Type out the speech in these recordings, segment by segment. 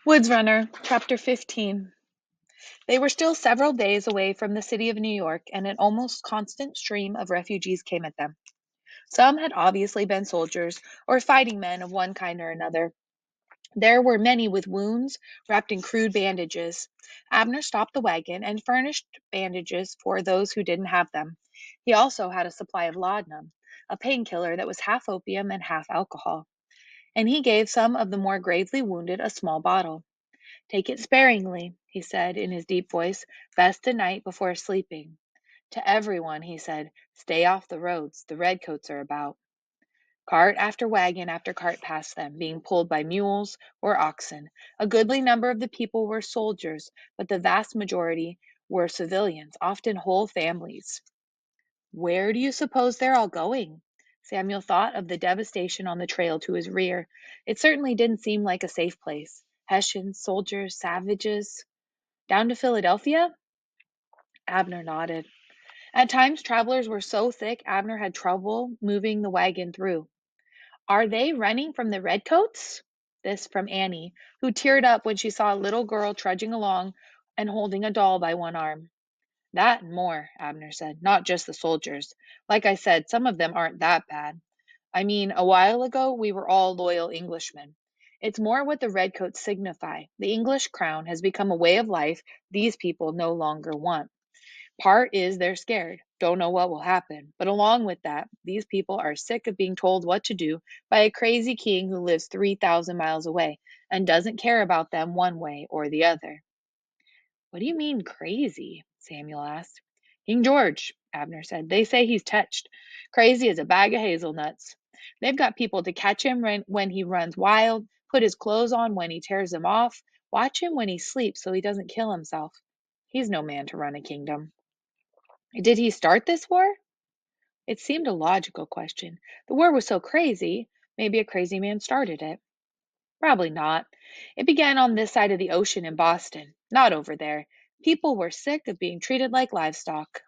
Woods Runner, Chapter 15. They were still several days away from the city of New York, and an almost constant stream of refugees came at them. Some had obviously been soldiers or fighting men of one kind or another. There were many with wounds wrapped in crude bandages. Abner stopped the wagon and furnished bandages for those who didn't have them. He also had a supply of laudanum, a painkiller that was half opium and half alcohol, and he gave some of the more gravely wounded a small bottle. Take it sparingly, he said in his deep voice, best at night before sleeping. To everyone, he said, stay off the roads, the redcoats are about. Cart after cart passed them, being pulled by mules or oxen. A goodly number of the people were soldiers, but the vast majority were civilians, often whole families. Where do you suppose they're all going? Samuel thought of the devastation on the trail to his rear. It certainly didn't seem like a safe place. Hessians, soldiers, savages. Down to Philadelphia? Abner nodded. At times, travelers were so thick Abner had trouble moving the wagon through. Are they running from the redcoats? This from Annie, who teared up when she saw a little girl trudging along and holding a doll by one arm. That and more, Abner said, not just the soldiers. Like I said, some of them aren't that bad. I mean, a while ago, we were all loyal Englishmen. It's more what the redcoats signify. The English crown has become a way of life these people no longer want. Part is they're scared, don't know what will happen. But along with that, these people are sick of being told what to do by a crazy king who lives 3,000 miles away and doesn't care about them one way or the other. What do you mean crazy? Samuel asked. King George, Abner said. They say he's touched. Crazy as a bag of hazelnuts. They've got people to catch him when he runs wild, put his clothes on when he tears them off, watch him when he sleeps so he doesn't kill himself. He's no man to run a kingdom. Did he start this war? It seemed a logical question. The war was so crazy, maybe a crazy man started it. Probably not. It began on this side of the ocean in Boston, not over there. People were sick of being treated like livestock.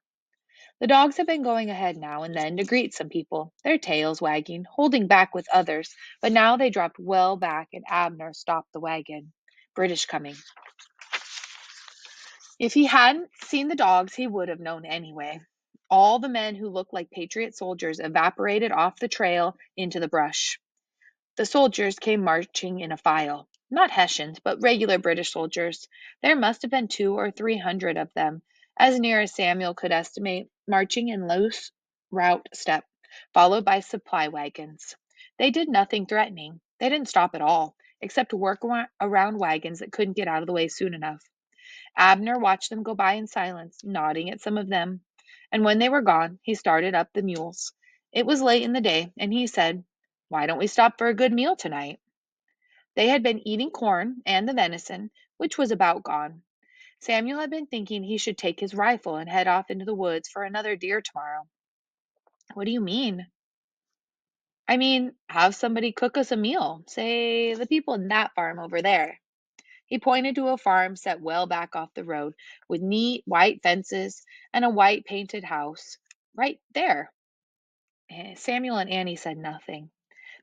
The dogs had been going ahead now and then to greet some people, their tails wagging, holding back with others, but now they dropped well back and Abner stopped the wagon. British coming. If he hadn't seen the dogs, he would have known anyway. All the men who looked like patriot soldiers evaporated off the trail into the brush. The soldiers came marching in a file. Not Hessians, but regular British soldiers. There must have been 200 or 300 of them, as near as Samuel could estimate, marching in loose route step, followed by supply wagons. They did nothing threatening. They didn't stop at all, except to work around wagons that couldn't get out of the way soon enough. Abner watched them go by in silence, nodding at some of them, and when they were gone, he started up the mules. It was late in the day, and he said, why don't we stop for a good meal tonight? They had been eating corn and the venison, which was about gone. Samuel had been thinking he should take his rifle and head off into the woods for another deer tomorrow. What do you mean? I mean, have somebody cook us a meal, say the people in that farm over there. He pointed to a farm set well back off the road, with neat white fences and a white painted house. Right there. Samuel and Annie said nothing.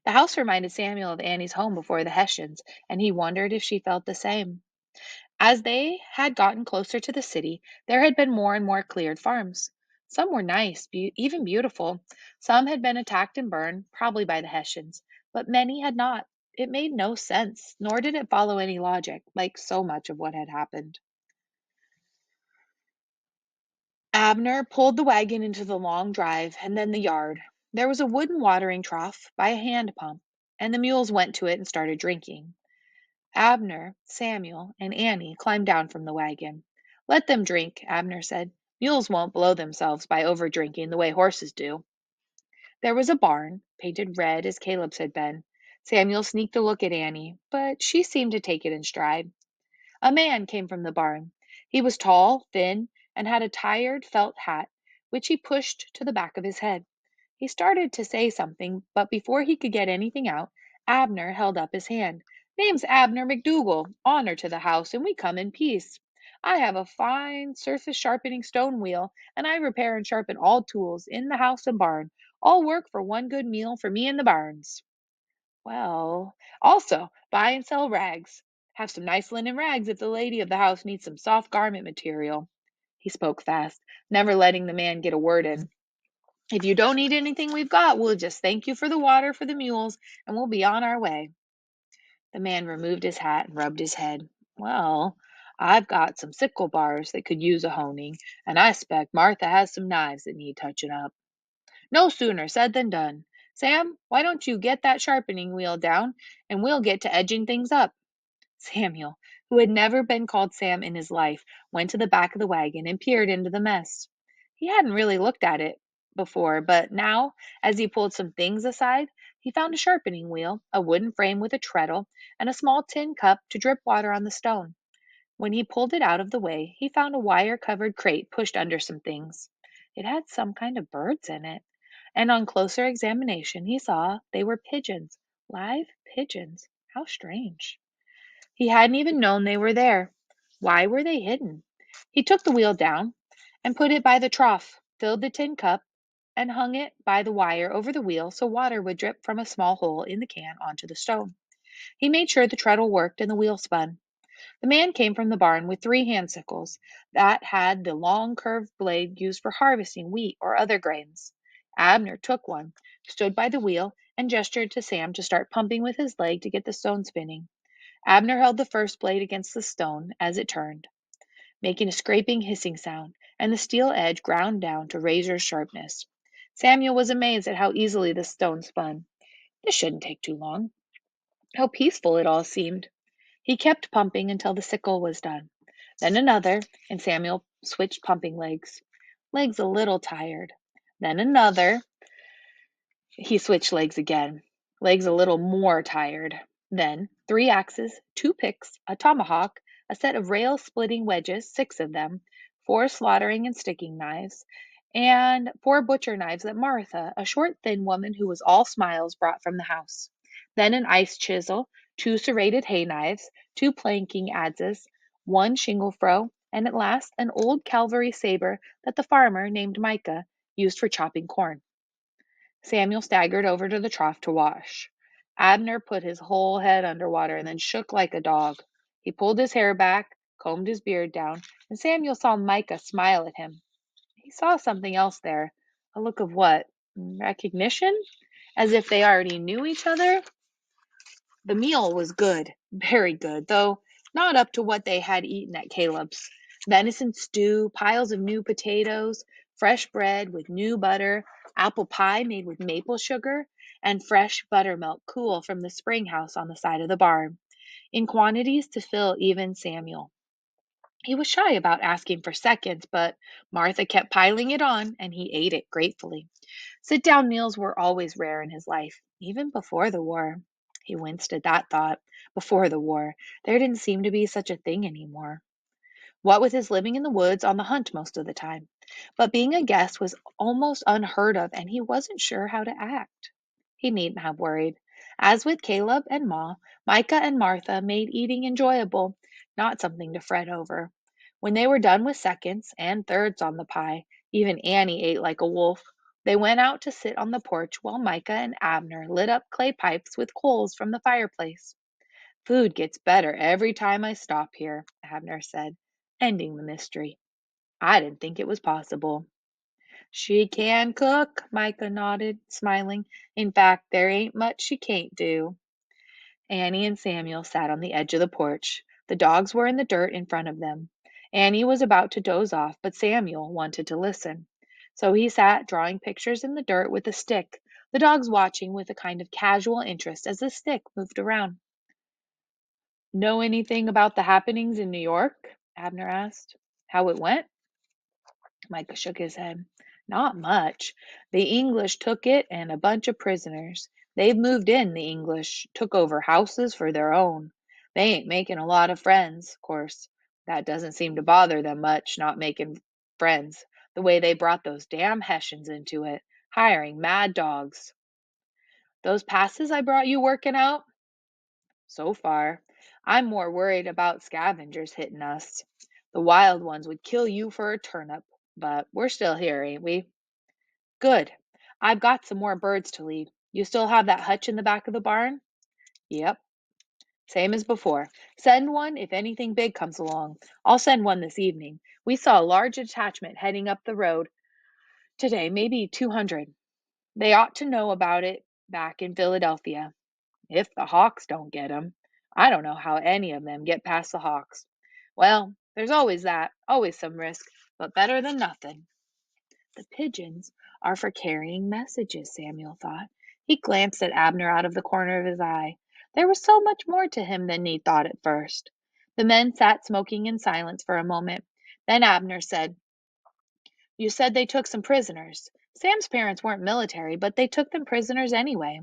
The house reminded Samuel of Annie's home before the Hessians, and he wondered if she felt the same. As they had gotten closer to the city, there had been more and more cleared farms. Some were nice, even beautiful. Some had been attacked and burned, probably by the Hessians, but many had not. It made no sense, nor did it follow any logic, like so much of what had happened. Abner pulled the wagon into the long drive and then the yard. There was a wooden watering trough by a hand pump, and the mules went to it and started drinking. Abner, Samuel, and Annie climbed down from the wagon. Let them drink, Abner said. Mules won't blow themselves by overdrinking the way horses do. There was a barn, painted red as Caleb's had been. Samuel sneaked a look at Annie, but she seemed to take it in stride. A man came from the barn. He was tall, thin, and had a tired felt hat, which he pushed to the back of his head. He started to say something, but before he could get anything out, Abner held up his hand. Name's Abner McDougal. Honor to the house, and we come in peace. I have a fine surface sharpening stone wheel, and I repair and sharpen all tools in the house and barn. All work for one good meal for me and the barns. Well, also buy and sell rags. Have some nice linen rags if the lady of the house needs some soft garment material. He spoke fast, never letting the man get a word in. If you don't need anything we've got, we'll just thank you for the water for the mules, and we'll be on our way. The man removed his hat and rubbed his head. Well, I've got some sickle bars that could use a honing, and I expect Martha has some knives that need touching up. No sooner said than done. Sam, why don't you get that sharpening wheel down, and we'll get to edging things up. Samuel, who had never been called Sam in his life, went to the back of the wagon and peered into the mess. He hadn't really looked at it before, but now, as he pulled some things aside, he found a sharpening wheel, a wooden frame with a treadle, and a small tin cup to drip water on the stone. When he pulled it out of the way, he found a wire covered crate pushed under some things. It had some kind of birds in it, and on closer examination, he saw they were pigeons. Live pigeons. How strange. He hadn't even known they were there. Why were they hidden? He took the wheel down and put it by the trough, filled the tin cup, and hung it by the wire over the wheel so water would drip from a small hole in the can onto the stone. He made sure the treadle worked and the wheel spun. The man came from the barn with 3 hand sickles that had the long curved blade used for harvesting wheat or other grains. Abner took one, stood by the wheel, and gestured to Sam to start pumping with his leg to get the stone spinning. Abner held the first blade against the stone as it turned, making a scraping, hissing sound, and the steel edge ground down to razor sharpness. Samuel was amazed at how easily the stone spun. This shouldn't take too long. How peaceful it all seemed. He kept pumping until the sickle was done. Then another, and Samuel switched pumping legs. Legs a little tired. Then another. He switched legs again. Legs a little more tired. Then 3 axes, 2 picks, a tomahawk, a set of rail-splitting wedges, 6 of them, 4 slaughtering and sticking knives, and 4 butcher knives that Martha, a short, thin woman who was all smiles, brought from the house. Then an ice chisel, 2 serrated hay knives, 2 planking adzes, 1 shingle froe, and at last an old cavalry saber that the farmer, named Micah, used for chopping corn. Samuel staggered over to the trough to wash. Abner put his whole head under water and then shook like a dog. He pulled his hair back, combed his beard down, and Samuel saw Micah smile at him. He saw something else there. A look of what? Recognition? As if they already knew each other? The meal was good, very good, though not up to what they had eaten at Caleb's. Venison stew, piles of new potatoes, fresh bread with new butter, apple pie made with maple sugar, and fresh buttermilk cool from the spring house on the side of the barn, in quantities to fill even Samuel. He was shy about asking for seconds, but Martha kept piling it on, and he ate it gratefully. Sit down meals were always rare in his life, even before the war. He winced at that thought. Before the war, there didn't seem to be such a thing anymore. What with his living in the woods on the hunt most of the time. But being a guest was almost unheard of, and he wasn't sure how to act. He needn't have worried. As with Caleb and Ma, Micah and Martha made eating enjoyable, not something to fret over. When they were done with seconds and thirds on the pie, even Annie ate like a wolf. They went out to sit on the porch while Micah and Abner lit up clay pipes with coals from the fireplace. Food gets better every time I stop here, Abner said, ending the mystery. I didn't think it was possible. She can cook, Micah nodded, smiling. In fact, there ain't much she can't do. Annie and Samuel sat on the edge of the porch. The dogs were in the dirt in front of them. Annie was about to doze off, but Samuel wanted to listen. So he sat drawing pictures in the dirt with a stick, the dogs watching with a kind of casual interest as the stick moved around. Know anything about the happenings in New York? Abner asked. How it went? Micah shook his head. Not much. The English took it and a bunch of prisoners. They've moved in, the English. Took over houses for their own. They ain't making a lot of friends, of course. That doesn't seem to bother them much, not making friends. The way they brought those damn Hessians into it, hiring mad dogs. Those passes I brought you working out? So far. I'm more worried about scavengers hitting us. The wild ones would kill you for a turnip, but we're still here, ain't we? Good. I've got some more birds to lead. You still have that hutch in the back of the barn? Yep. Same as before. Send one if anything big comes along. I'll send one this evening. We saw a large detachment heading up the road today, maybe 200. They ought to know about it back in Philadelphia. If the Hawks don't get 'em. I don't know how any of them get past the Hawks. Well, there's always that, always some risk, but better than nothing. The pigeons are for carrying messages, Samuel thought. He glanced at Abner out of the corner of his eye. There was so much more to him than he thought at first. The men sat smoking in silence for a moment. Then Abner said, "You said they took some prisoners. Sam's parents weren't military, but they took them prisoners anyway."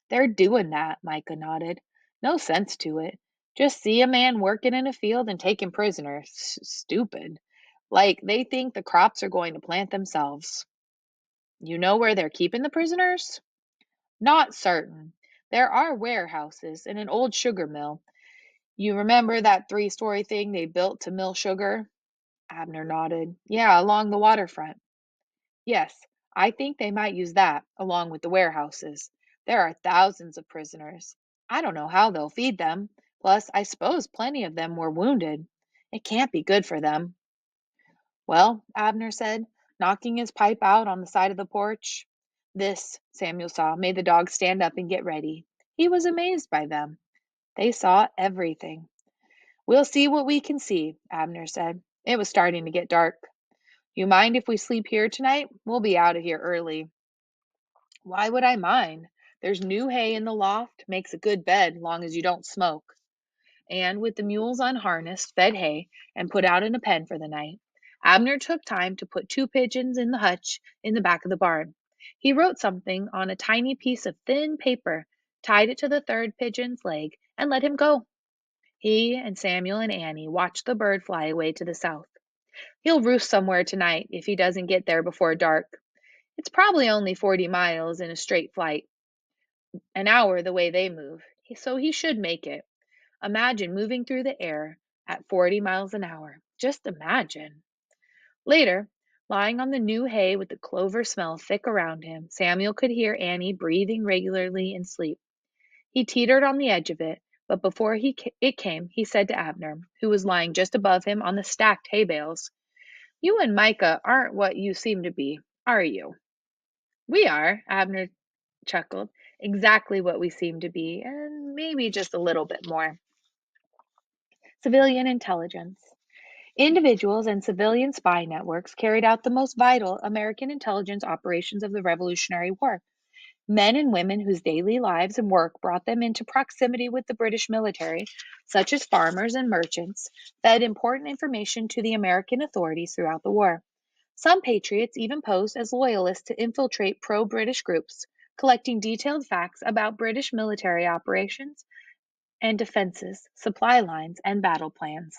"They're doing that," Micah nodded. "No sense to it. Just see a man working in a field and take him prisoner. Stupid. Like they think the crops are going to plant themselves." "You know where they're keeping the prisoners?" "Not certain. There are warehouses and an old sugar mill. You remember that three-story thing they built to mill sugar?" Abner nodded. "Yeah, along the waterfront." "Yes, I think they might use that, along with the warehouses. There are thousands of prisoners. I don't know how they'll feed them. Plus, I suppose plenty of them were wounded. It can't be good for them." "Well," Abner said, knocking his pipe out on the side of the porch. This, Samuel saw, made the dogs stand up and get ready. He was amazed by them. They saw everything. "We'll see what we can see," Abner said. It was starting to get dark. "You mind if we sleep here tonight? We'll be out of here early." "Why would I mind? There's new hay in the loft, makes a good bed, long as you don't smoke." And with the mules unharnessed, fed hay, and put out in a pen for the night, Abner took time to put two pigeons in the hutch in the back of the barn. He wrote something on a tiny piece of thin paper, tied it to the third pigeon's leg, and let him go. He and Samuel and Annie watched the bird fly away to the south. "He'll roost somewhere tonight if he doesn't get there before dark. It's probably only 40 miles in a straight flight, an hour the way they move, so he should make it. Imagine moving through the air at 40 miles an hour. Just imagine." Later, lying on the new hay with the clover smell thick around him, Samuel could hear Annie breathing regularly in sleep. He teetered on the edge of it, but before it came, he said to Abner, who was lying just above him on the stacked hay bales, "You and Micah aren't what you seem to be, are you?" "We are," Abner chuckled. "Exactly what we seem to be, and maybe just a little bit more." Civilian intelligence. Individuals and civilian spy networks carried out the most vital American intelligence operations of the Revolutionary War. Men and women whose daily lives and work brought them into proximity with the British military, such as farmers and merchants, fed important information to the American authorities throughout the war. Some patriots even posed as loyalists to infiltrate pro British groups, collecting detailed facts about British military operations and defenses, supply lines, and battle plans.